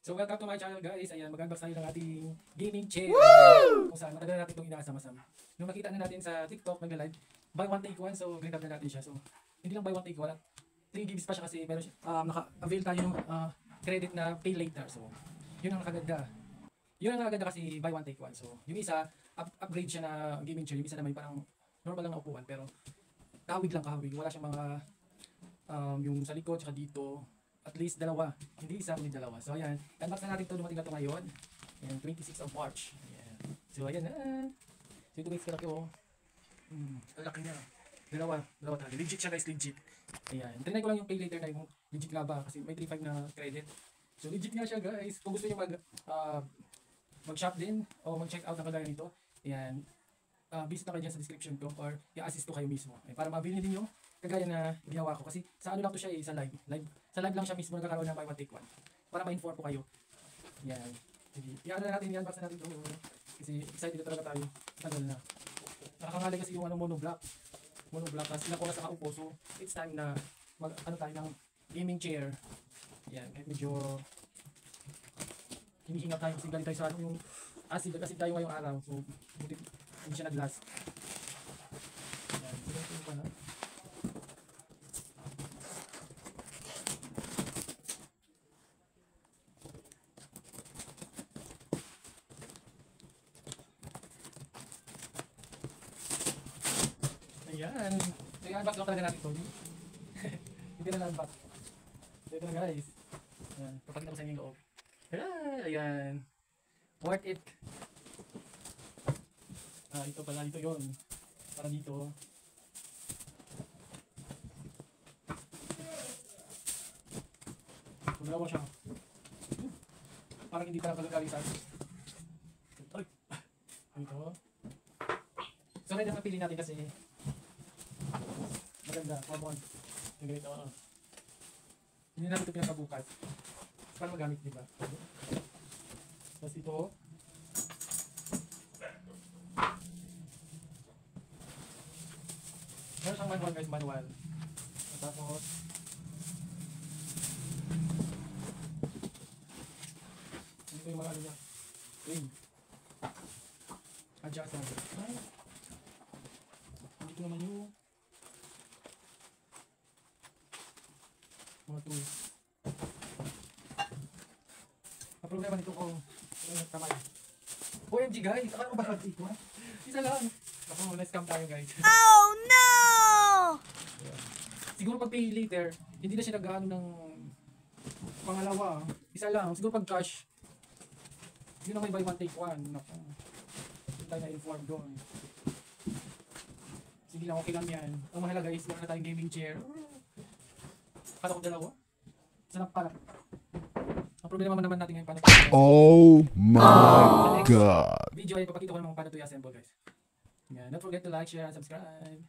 So welcome to my channel guys. Ayan, mag-unbox tayo ng ating gaming chair. Kung saan matagal natin itong inaasama-sama. Nung nakita na natin sa TikTok, nag-live, buy one take one. So grab na natin siya. So hindi lang buy one take one. 3 gigs pa siya kasi meron siya. Naka-avail tayo ng credit na pay later. So yun ang nakaganda. Yun ang nakaganda kasi buy one take one. So yung isa, upgrade siya na gaming chair. Yung isa naman parang normal lang na upuan. Pero kahawig lang kahawig. Wala siyang mga yung sa likod tsaka dito. At least dalawa, hindi isa, hindi dalawa. So ayan, unbox na natin ito, dumating na ito ngayon. Ayan, 26 of March. Ayan. So ayan na. So ito guys, kalaki oh. Ang laki niya. Dalawa talaga. Legit siya guys, legit. Ayan, trinay ko lang yung pay later na yung legit nga ba, kasi may 3.5 na credit. So legit nga siya guys. Kung gusto niyo mag-shop din o mag-check out ng kagaya nito, ayan, visit na kayo dyan sa description ko or i-assist ko kayo mismo. Ayan, para mabili din yung kagaya na ginawa ko. Kasi sa ano lang to siya sa live. Sa live lang siya mismo nagkakaroon ng buy one take one. Para ma-inform po kayo. Yan. Sige. I-ano na natin yan. Unbox na natin ito. Kasi excited na talaga tayo. Tagal na. Nakakangalay kasi yung monoblock. Tapos ilang oras nakaupo. So it's time na ano tayo ng gaming chair. Yan. Kahit medyo hinihinga tayo kasi galing tayo sa yung acid tayo ngayong araw. So hindi siya nag-last. Yan. So ito yung pala. Ayan. So i-unbox lang talaga natin ito. Hindi na na-unbox. So ito na guys. Ayan. Kapag na ko sa inyo yung loob. Ayan. Worth it. Ito pala. Dito yun. Para dito. Dalawa siya. Parang hindi pa nakagaling sa atin. Ay. Ito. So medyo napili natin kasi maganda, common. Yung ganito, hindi natin ito pinakabukas. Para magamit, di ba? Tapos ito. Meron siyang manual guys, manual. Tapos, dito yung mga ano niya. Ring. Adjustment. Ay. Dito naman yung mga tools. Ang problema nito kung kamay. OMG guys! Akala ko ba hard ito? Isa lang. Ako, na-scam tayo guys. Oh no! Siguro pag pay later, hindi na siya nag-ano ng pangalawa. Isa lang. Siguro pag cash, yun na may buy one take one. Naku. Hindi tayo na-inform doon. Sige lang, okay lang yan. Ang mahalaga guys, meron na tayong gaming chair. Kala ko dalawa. Isa lang pala. Ang problema naman natin ngayon paano. Oh my God. Video ay papakita ko naman paano ito i-assemble guys. Yeah, don't forget to like, share, and subscribe.